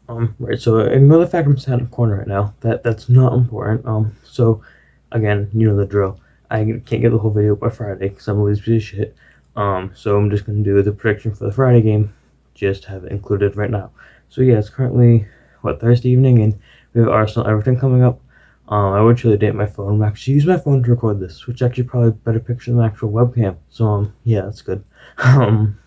Right, so ignore the fact I'm sat in a corner right now. That's not important. So again, you know the drill. I can't get the whole video by Friday because I'm a lazy piece of shit. So I'm just gonna do the prediction for the Friday game, just have it included right now. So yeah, it's currently Thursday evening, and we have Arsenal Everton coming up. I went to the date my phone. I'm actually use my phone to record this, which actually probably a better picture than the actual webcam. So yeah, that's good. Um,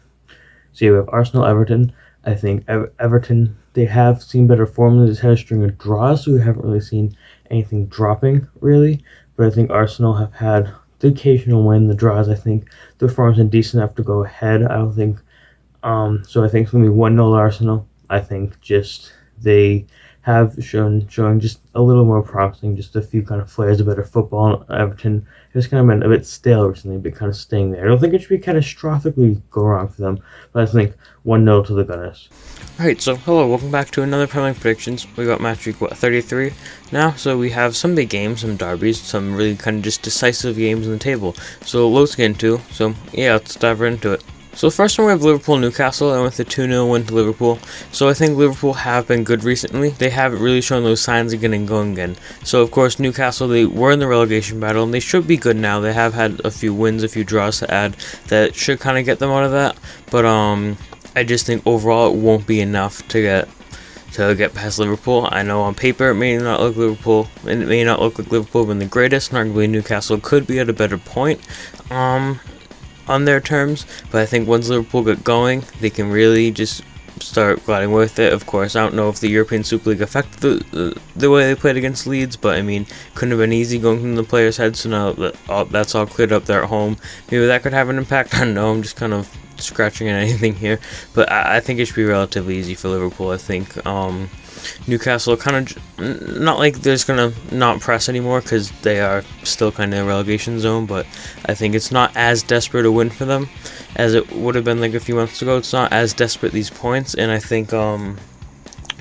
so yeah, we have Arsenal, Everton. I think Everton, they have seen better form. They just had a string of draws, so we haven't really seen anything dropping really. But I think Arsenal have had the occasional win. The draws, I think their form's been decent enough to go ahead. I don't think. So I think it's gonna be 1-0 Arsenal. I think just they have showing just a little more promising, just a few kind of flares of better football. Everton has kind of been a bit stale recently, but kind of staying there. I don't think it should be catastrophically go wrong for them, but I think 1-0 to the Gunners. Alright, so hello, welcome back to another Premier League predictions. We got Matchweek 33 now, so we have some big games, some derbies, some really kind of just decisive games on the table. So loads to get into, so yeah, let's dive right into it. So first one we have Liverpool-Newcastle. I went with a 2-0 win to Liverpool. So I think Liverpool have been good recently. They haven't really shown those signs of getting going again. So of course Newcastle, they were in the relegation battle and they should be good now. They have had a few wins, a few draws to add that should kind of get them out of that. But I just think overall it won't be enough to get past Liverpool. I know on paper it may not look like Liverpool been the greatest, and arguably Newcastle could be at a better point. On their terms, but I think once Liverpool get going, they can really just start gliding with it. Of course, I don't know if the European Super League affected the way they played against Leeds, but I mean, couldn't have been easy going from the players' heads. So now that that's all cleared up there at home, maybe that could have an impact. I don't know. I'm just kind of scratching at anything here, but I think it should be relatively easy for Liverpool. I think Newcastle kind of not like there's gonna not press anymore because they are still kind of in a relegation zone, but I think it's not as desperate a win for them as it would have been like a few months ago. It's not as desperate these points, and I think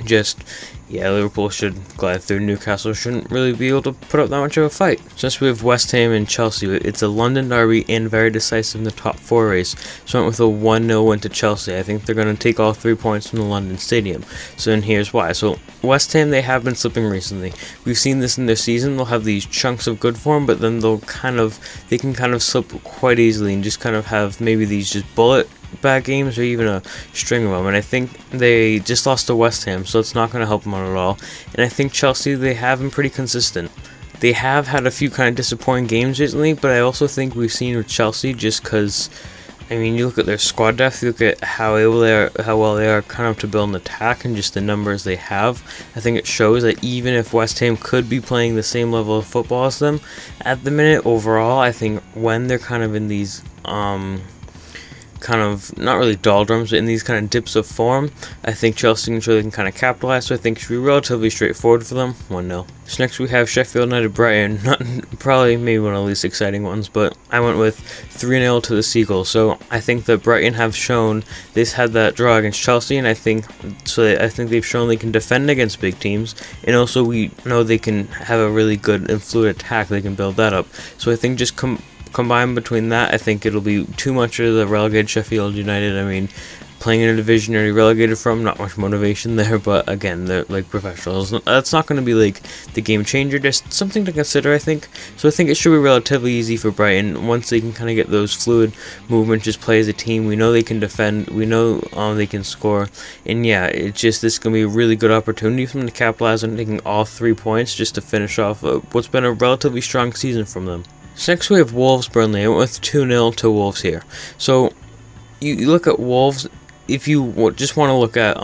just yeah, Liverpool should glide through. Newcastle shouldn't really be able to put up that much of a fight. Since we have West Ham and Chelsea, it's a London derby and very decisive in the top 4 race. So I went with a 1-0 win to Chelsea. I think they're going to take all 3 points from the London Stadium. So then here's why. So West Ham, they have been slipping recently. We've seen this in their season. They'll have these chunks of good form, but then they can kind of slip quite easily and just kind of have maybe these just bullet bad games or even a string of them, and I think they just lost to West Ham, so it's not going to help them out at all. And I think Chelsea, they have been pretty consistent. They have had a few kind of disappointing games recently, but I also think we've seen with Chelsea, just because I mean, you look at their squad depth, you look at how well they are kind of to build an attack, and just the numbers they have. I think it shows that even if West Ham could be playing the same level of football as them at the minute, overall, I think when they're kind of in these kind of not really doldrums, but in these kind of dips of form, I think Chelsea can show they can kind of capitalize. So I think it should be relatively straightforward for them. 1-0. So next we have Sheffield United Brighton. Not probably maybe one of the least exciting ones, but I went with 3-0 to the Seagulls. So I think that Brighton have shown they've had that draw against Chelsea, and I think they've shown they can defend against big teams, and also we know they can have a really good and fluid attack. They can build that up. So I think just combined between that, I think it'll be too much of the relegated Sheffield United. I mean, playing in a division you're relegated from, not much motivation there, but again, they're like professionals. That's not going to be like the game changer, just something to consider, I think. So I think it should be relatively easy for Brighton once they can kind of get those fluid movements, just play as a team. We know they can defend, we know they can score, and yeah, it's just this is going to be a really good opportunity for them to capitalize on taking all 3 points just to finish off what's been a relatively strong season from them. So next we have Wolves Burnley. I went with 2-0 to Wolves here. So you look at Wolves, if you just want to look at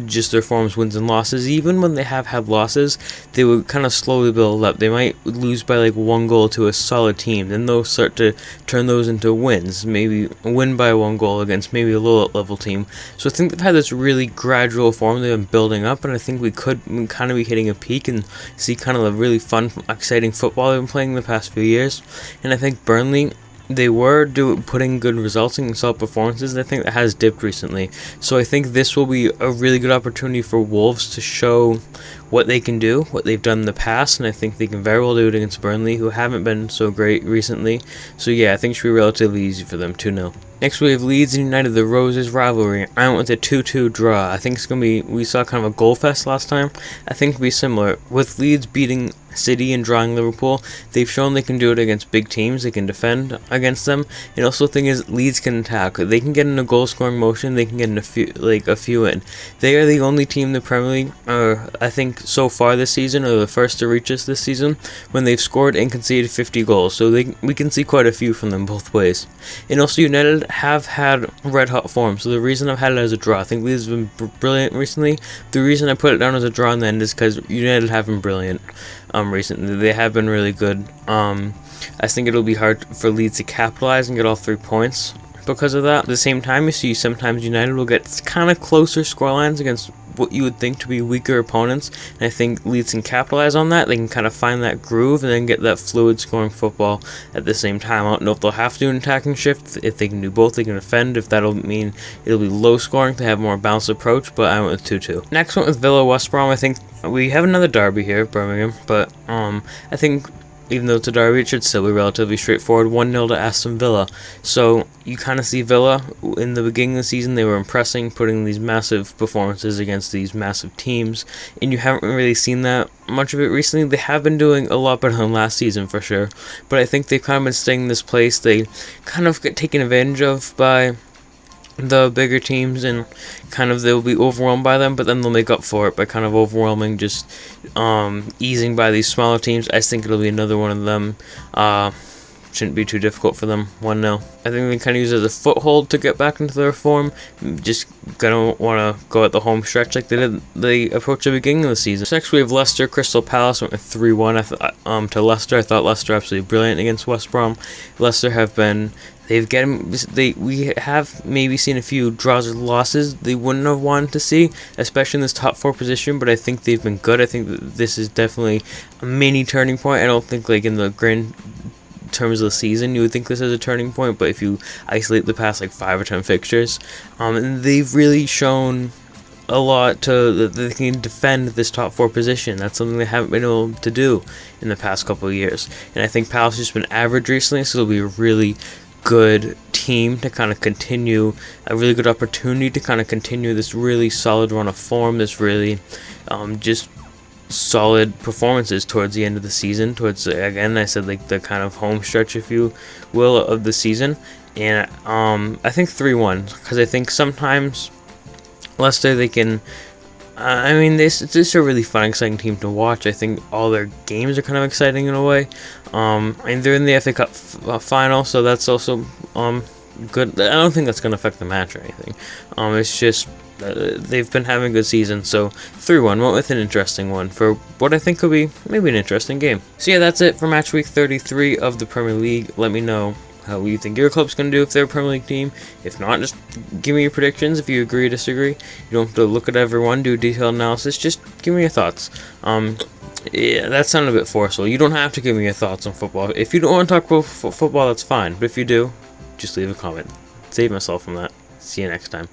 just their forms, wins and losses, even when they have had losses, they would kind of slowly build up. They might lose by like 1 goal to a solid team, then they'll start to turn those into wins, maybe win by 1 goal against maybe a low level team. So I think they've had this really gradual form they've been building up, and I think we could kind of be hitting a peak and see kind of the really fun, exciting football they've been playing the past few years. And I think Burnley, they were putting good results and solid performances. I think that has dipped recently. So I think this will be a really good opportunity for Wolves to show what they can do, what they've done in the past, and I think they can very well do it against Burnley, who haven't been so great recently. So yeah, I think it should be relatively easy for them, 2-0. Next we have Leeds and United, the Roses Rivalry. I went with a 2-2 draw. I think it's going to be, we saw kind of a goal fest last time. I think it'll be similar. With Leeds beating City and drawing Liverpool, they've shown they can do it against big teams. They can defend against them. And also the thing is, Leeds can attack. They can get in a goal scoring motion. They can get in a few in. They are the only team in the Premier League, I think so far this season, or the first to reach us this season, when they've scored and conceded 50 goals. So we can see quite a few from them both ways. And also United have had red hot form. So the reason I've had it as a draw, I think Leeds have been brilliant recently. The reason I put it down as a draw in the end is because United have been brilliant recently. They have been really good. I think it'll be hard for Leeds to capitalize and get all 3 points because of that. At the same time, you see sometimes United will get kind of closer scorelines against what you would think to be weaker opponents, and I think Leeds can capitalize on that. They can kind of find that groove and then get that fluid scoring football at the same time. I don't know if they'll have to do an attacking shift. If they can do both, they can defend. If that'll mean it'll be low scoring, they have a more balanced approach, but I went with 2-2. Next one with Villa West Brom. I think we have another derby here, Birmingham, but I think even though it's a derby, it should still be relatively straightforward. 1-0 to Aston Villa. So you kind of see Villa in the beginning of the season, they were impressing, putting these massive performances against these massive teams, and you haven't really seen that much of it recently. They have been doing a lot better than last season for sure, but I think they've kind of been staying in this place. They kind of get taken advantage of by the bigger teams, and kind of they'll be overwhelmed by them, but then they'll make up for it by kind of overwhelming, just easing by these smaller teams. I think it'll be another one of them. Shouldn't be too difficult for them. 1-0. I think they kind of use it as a foothold to get back into their form. Just gonna want to go at the home stretch like they did the approach the beginning of the season. So next we have Leicester. Crystal Palace went with 3-1 to Leicester. I thought Leicester absolutely brilliant against West Brom. Leicester have been. We have maybe seen a few draws or losses they wouldn't have wanted to see, especially in this top 4 position, but I think they've been good. I think that this is definitely a mini turning point. I don't think like in the grand terms of the season you would think this is a turning point, but if you isolate the past like 5 or 10 fixtures, and they've really shown a lot that they can defend this top 4 position. That's something they haven't been able to do in the past couple of years, and I think Palace has just been average recently, so it'll be a really good team to kind of continue, a really good opportunity to kind of continue this really solid run of form, this really just solid performances towards the end of the season, towards, again, I said like the kind of home stretch, if you will, of the season. And I think 3-1, because I think sometimes Leicester, they can this is a really fun, exciting team to watch. I think all their games are kind of exciting in a way. And they're in the FA Cup final, so that's also good. I don't think that's going to affect the match or anything. It's just they've been having a good season, so 3-1 went with an interesting one for what I think could be maybe an interesting game. So yeah, that's it for match week 33 of the Premier League. Let me know how you think your club's going to do if they're a Premier League team. If not, just give me your predictions if you agree or disagree. You don't have to look at everyone, do a detailed analysis, just give me your thoughts. Yeah, that sounded a bit forceful. You don't have to give me your thoughts on football. If you don't want to talk about football, that's fine, but if you do, just leave a comment. Save myself from that. See you next time.